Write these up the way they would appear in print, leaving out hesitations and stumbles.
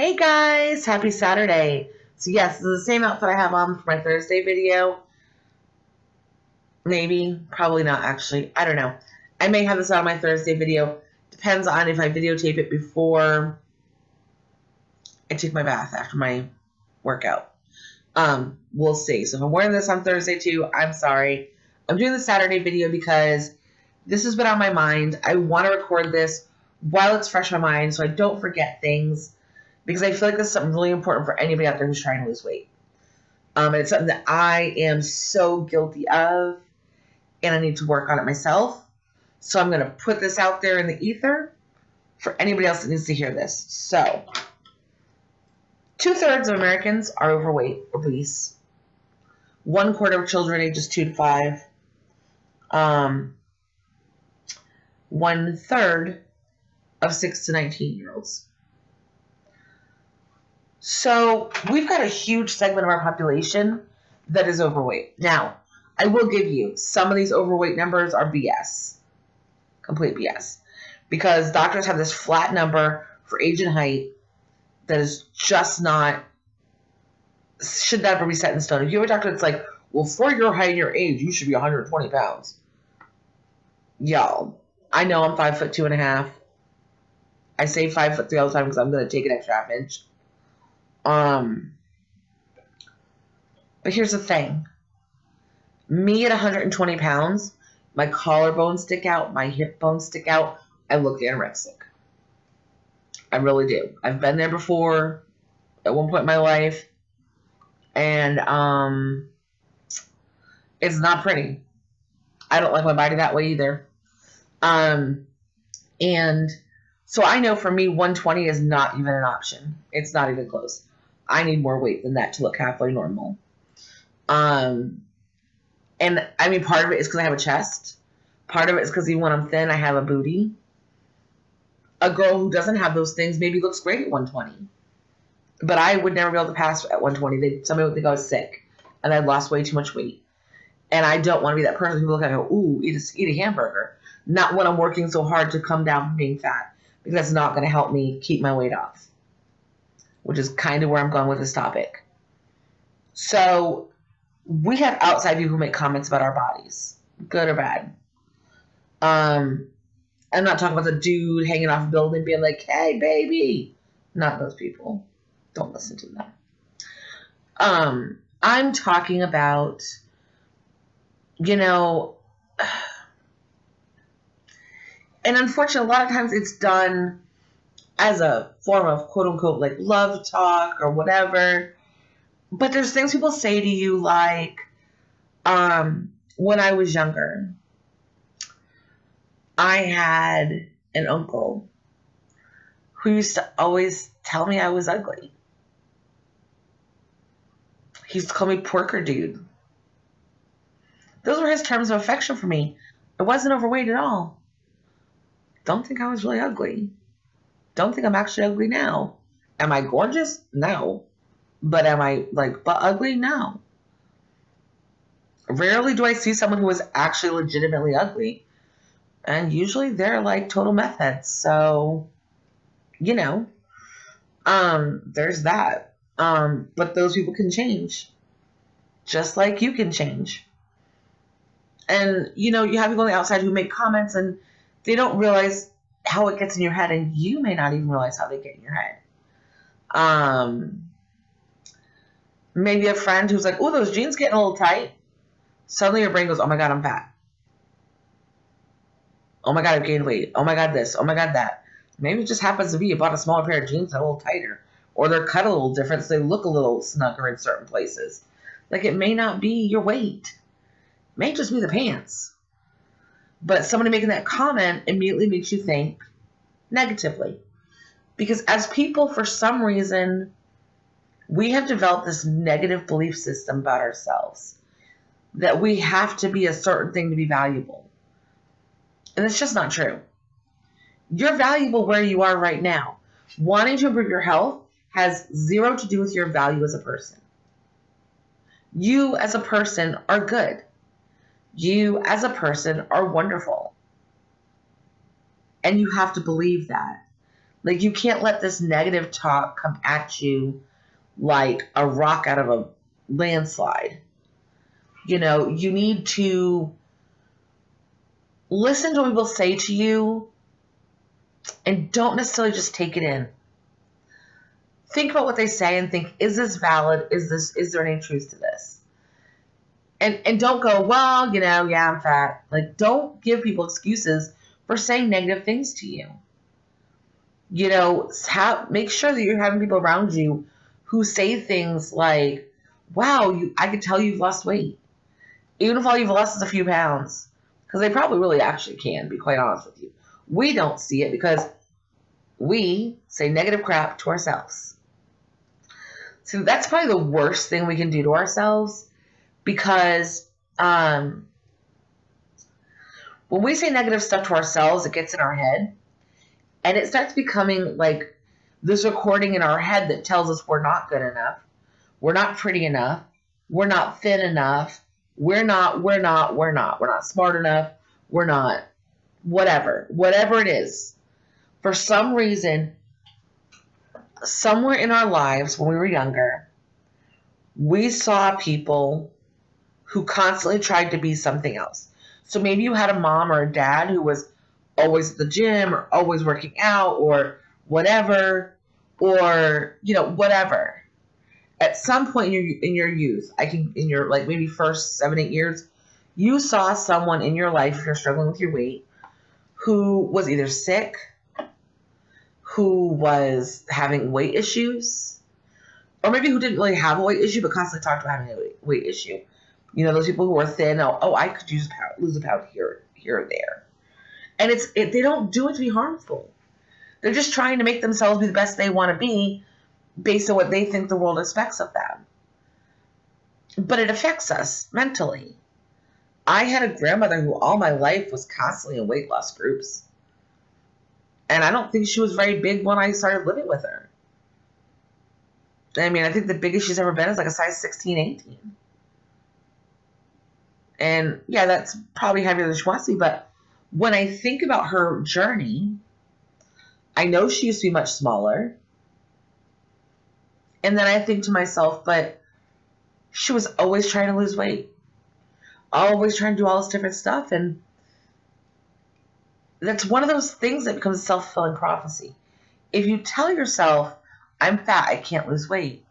Hey guys, happy Saturday. So yes, this is the same outfit I have on for my Thursday video. Maybe, probably not actually. I don't know. I may have this on my Thursday video. Depends on if I videotape it before I take my bath after my workout. We'll see. So if I'm wearing this on Thursday too, I'm sorry. I'm doing the Saturday video because this has been on my mind. I want to record this while it's fresh in my mind so I don't forget things, because I feel like this is something really important for anybody out there who's trying to lose weight. And it's something that I am so guilty of, and I need to work on it myself. So I'm going to put this out there in the ether for anybody else that needs to hear this. So, 2/3 of Americans are overweight, obese. 1/4 of children ages 2 to 5. 1/3 of 6 to 19-year-olds. So we've got a huge segment of our population that is overweight. Now, I will give you, some of these overweight numbers are BS. Complete BS. Because doctors have this flat number for age and height that is just not, should never be set in stone. If you have a doctor that's like, well, for your height and your age, you should be 120 pounds. Y'all, I know I'm 5'2.5". I say 5'3" all the time because I'm going to take an extra half inch. But here's the thing. Me at 120 pounds, my collarbones stick out, my hip bones stick out. I look anorexic. I really do. I've been there before at one point in my life, and it's not pretty. I don't like my body that way either. And so I know for me, 120 is not even an option. It's not even close. I need more weight than that to look halfway normal. And I mean, part of it is because I have a chest. Part of it is because even when I'm thin, I have a booty. A girl who doesn't have those things maybe looks great at 120. But I would never be able to pass at 120. Somebody would think I was sick and I'd lost way too much weight. And I don't want to be that person who look at, ooh, eat a hamburger. Not when I'm working so hard to come down from being fat, because that's not going to help me keep my weight off, which is kind of where I'm going with this topic. So we have outside people who make comments about our bodies, good or bad. I'm not talking about the dude hanging off a building being like, hey, baby. Not those people. Don't listen to them. I'm talking about, and unfortunately, a lot of times it's done as a form of quote unquote like love talk or whatever. But there's things people say to you like, when I was younger, I had an uncle who used to always tell me I was ugly. He used to call me porker dude. Those were his terms of affection for me. I wasn't overweight at all. Don't think I was really ugly. Don't think I'm actually ugly now. Am I gorgeous? No. But am I butt ugly? No. Rarely do I see someone who is actually legitimately ugly. And usually they're like total meth heads. So, there's that. But those people can change. Just like you can change. And, you have people on the outside who make comments and they don't realize how it gets in your head, and you may not even realize how they get in your head. Maybe a friend who's like, oh, those jeans getting a little tight. Suddenly your brain goes, oh my God, I'm fat. Oh my God, I've gained weight. Oh my God, this. Oh my God, that. Maybe it just happens to be you bought a smaller pair of jeans that are a little tighter. Or they're cut a little different so they look a little snugger in certain places. Like, it may not be your weight. It may just be the pants. But somebody making that comment immediately makes you think negatively. Because as people, for some reason, we have developed this negative belief system about ourselves. That we have to be a certain thing to be valuable. And it's just not true. You're valuable where you are right now. Wanting to improve your health has zero to do with your value as a person. You as a person are good. You as a person are wonderful. And you have to believe that. Like, you can't let this negative talk come at you like a rock out of a landslide. You know, you need to listen to what people say to you and don't necessarily just take it in. Think about what they say and think, is this valid? Is there any truth to this? And don't go, well, you know, yeah, I'm fat. Like, don't give people excuses for saying negative things to you. You know, make sure that you're having people around you who say things like, wow, I could tell you've lost weight. Even if all you've lost is a few pounds. Because they probably really actually can, be quite honest with you. We don't see it because we say negative crap to ourselves. So that's probably the worst thing we can do to ourselves, because when we say negative stuff to ourselves, it gets in our head and it starts becoming like this recording in our head that tells us we're not good enough, we're not pretty enough, we're not thin enough, we're not smart enough, we're not whatever it is. For some reason, somewhere in our lives when we were younger, we saw people who constantly tried to be something else. So maybe you had a mom or a dad who was always at the gym or always working out or whatever, or, you know, whatever. At some point in your youth, in your like maybe first 7-8 years, you saw someone in your life, if you're struggling with your weight, who was either sick, who was having weight issues, or maybe who didn't really have a weight issue but constantly talked about having a weight issue. You know, those people who are thin, I could lose a pound here or there. And they don't do it to be harmful. They're just trying to make themselves be the best they want to be based on what they think the world expects of them. But it affects us mentally. I had a grandmother who all my life was constantly in weight loss groups. And I don't think she was very big when I started living with her. I mean, I think the biggest she's ever been is like a size 16, 18. And yeah, that's probably heavier than she wants to be. But when I think about her journey, I know she used to be much smaller. And then I think to myself, but she was always trying to lose weight. Always trying to do all this different stuff. And that's one of those things that becomes a self-fulfilling prophecy. If you tell yourself, I'm fat, I can't lose weight,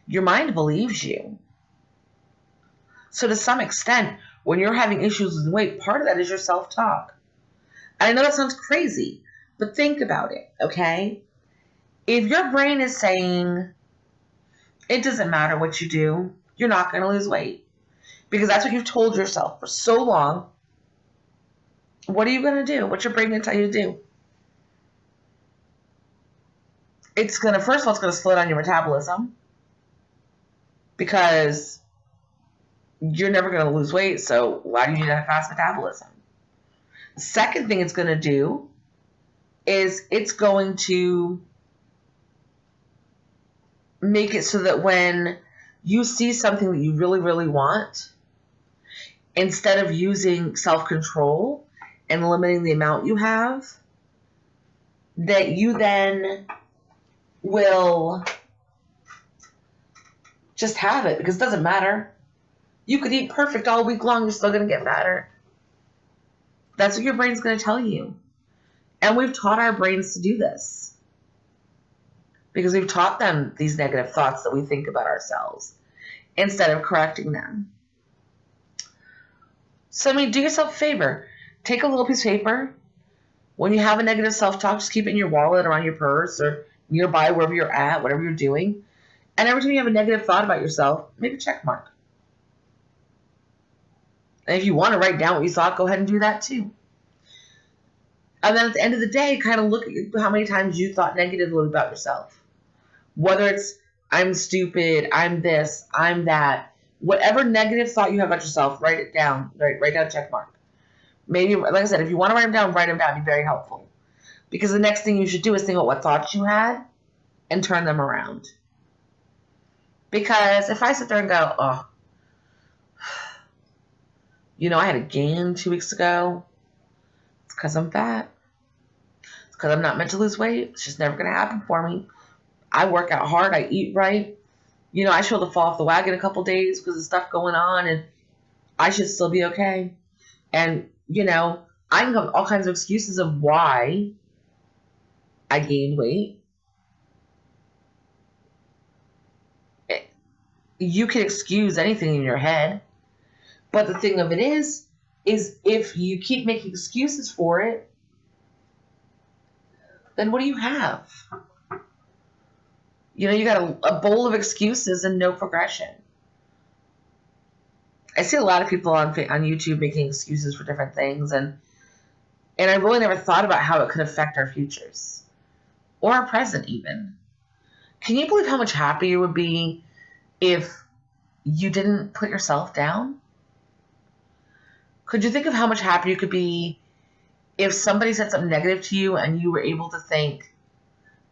your mind believes you. So to some extent, when you're having issues with weight, part of that is your self-talk. I know that sounds crazy, but think about it, okay? If your brain is saying, it doesn't matter what you do, you're not going to lose weight, because that's what you've told yourself for so long, what are you going to do? What's your brain going to tell you to do? First of all, it's going to slow down your metabolism, because you're never going to lose weight, so why do you need to have fast metabolism? The second thing it's going to do is it's going to make it so that when you see something that you really, really want, instead of using self-control and limiting the amount you have, that you then will just have it, because it doesn't matter. You could eat perfect all week long, you're still going to get fatter. That's what your brain's going to tell you. And we've taught our brains to do this, because we've taught them these negative thoughts that we think about ourselves instead of correcting them. So, I mean, do yourself a favor. Take a little piece of paper. When you have a negative self-talk, just keep it in your wallet or on your purse or nearby, wherever you're at, whatever you're doing. And every time you have a negative thought about yourself, make a check mark. And if you want to write down what you thought, go ahead and do that too. And then at the end of the day, kind of look at how many times you thought negatively about yourself. Whether it's, I'm stupid, I'm this, I'm that. Whatever negative thought you have about yourself, write it down. Write down a check mark. Maybe, like I said, if you want to write them down, It'd be very helpful. Because the next thing you should do is think about what thoughts you had and turn them around. Because if I sit there and go, oh, I had a gain 2 weeks ago, it's because I'm fat. It's because I'm not meant to lose weight. It's just never going to happen for me. I work out hard. I eat right. I should fall off the wagon a couple days because of stuff going on, and I should still be okay. And, I can come up with all kinds of excuses of why I gained weight. You can excuse anything in your head. But the thing of it is if you keep making excuses for it, then what do you have? You got a bowl of excuses and no progression. I see a lot of people on YouTube making excuses for different things, and I really never thought about how it could affect our futures or our present even. Can you believe how much happier you would be if you didn't put yourself down? Could you think of how much happier you could be if somebody said something negative to you and you were able to think,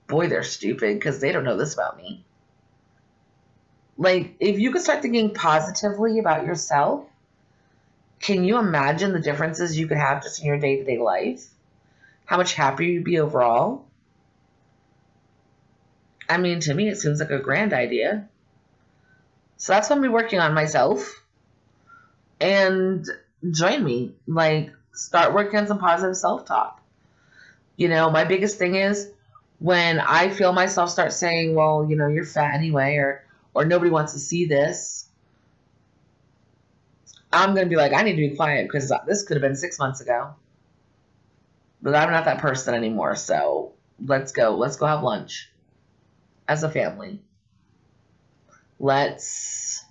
boy, they're stupid because they don't know this about me? Like, if you could start thinking positively about yourself, can you imagine the differences you could have just in your day-to-day life? How much happier you'd be overall? I mean, to me, it seems like a grand idea. So that's what I'm working on myself. And join me. Like, start working on some positive self-talk. My biggest thing is when I feel myself start saying, well, you're fat anyway, or nobody wants to see this, I'm going to be like, I need to be quiet because this could have been 6 months ago. But I'm not that person anymore. So let's go. Let's go have lunch as a family. Let's,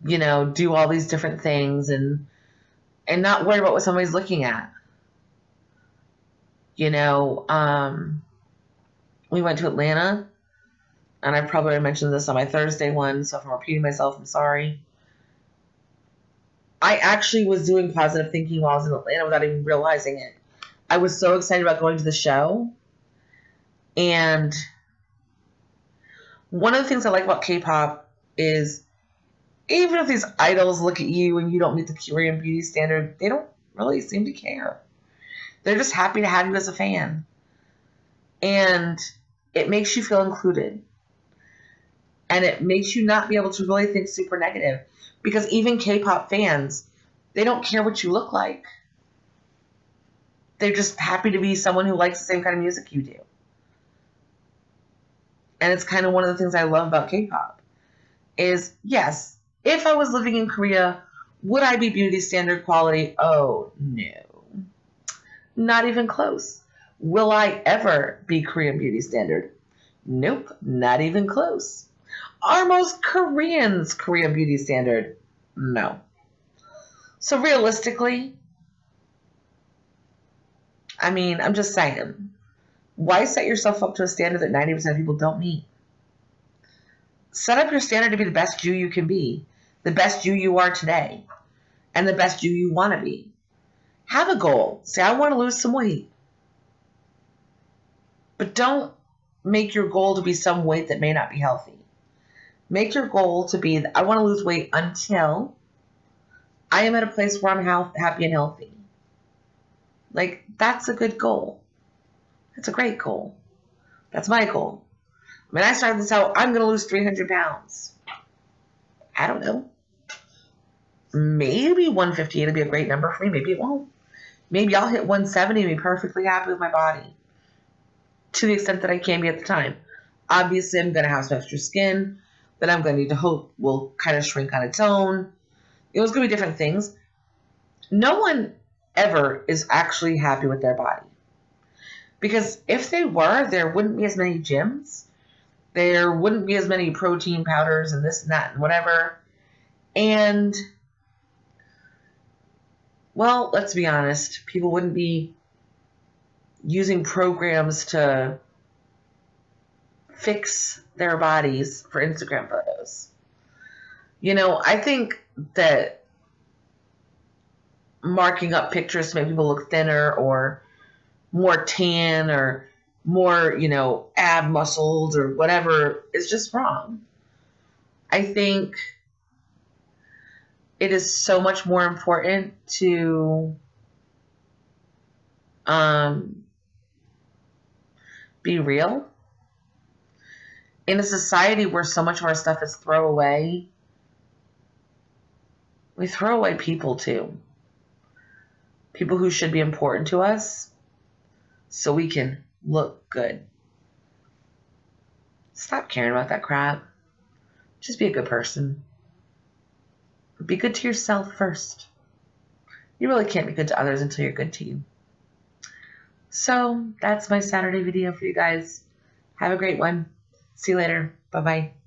do all these different things and not worry about what somebody's looking at. We went to Atlanta, and I probably already mentioned this on my Thursday one, so if I'm repeating myself, I'm sorry. I actually was doing positive thinking while I was in Atlanta without even realizing it. I was so excited about going to the show. And one of the things I like about K-pop is even if these idols look at you and you don't meet the Korean beauty standard, they don't really seem to care. They're just happy to have you as a fan. And it makes you feel included. And it makes you not be able to really think super negative. Because even K-pop fans, they don't care what you look like. They're just happy to be someone who likes the same kind of music you do. And it's kind of one of the things I love about K-pop is, yes, if I was living in Korea, would I be beauty standard quality? Oh, no. Not even close. Will I ever be Korean beauty standard? Nope, not even close. Are most Koreans Korean beauty standard? No. So realistically, I mean, I'm just saying, why set yourself up to a standard that 90% of people don't meet? Set up your standard to be the best you can be, the best you are today, and the best you want to be. Have a goal. Say, I want to lose some weight. But don't make your goal to be some weight that may not be healthy. Make your goal to be, I want to lose weight until I am at a place where I'm happy and healthy. Like, that's a good goal. That's a great goal. That's my goal. I mean, I started this out, I'm going to lose 300 pounds. I don't know. Maybe 158 will be a great number for me. Maybe it won't. Maybe I'll hit 170 and be perfectly happy with my body. To the extent that I can be at the time. Obviously, I'm going to have some extra skin that I'm going to need to hope will kind of shrink on its own. It was going to be different things. No one ever is actually happy with their body. Because if they were, there wouldn't be as many gyms. There wouldn't be as many protein powders and this and that and whatever. And, well, let's be honest. People wouldn't be using programs to fix their bodies for Instagram photos. I think that marking up pictures to make people look thinner or more tan or more, ab muscles or whatever is just wrong. I think it is so much more important to be real. In a society where so much of our stuff is throwaway, we throw away people too. People who should be important to us so we can look good. Stop caring about that crap. Just be a good person. Be good to yourself first. You really can't be good to others until you're good to you. So that's my Saturday video for you guys. Have a great one. See you later. Bye-bye.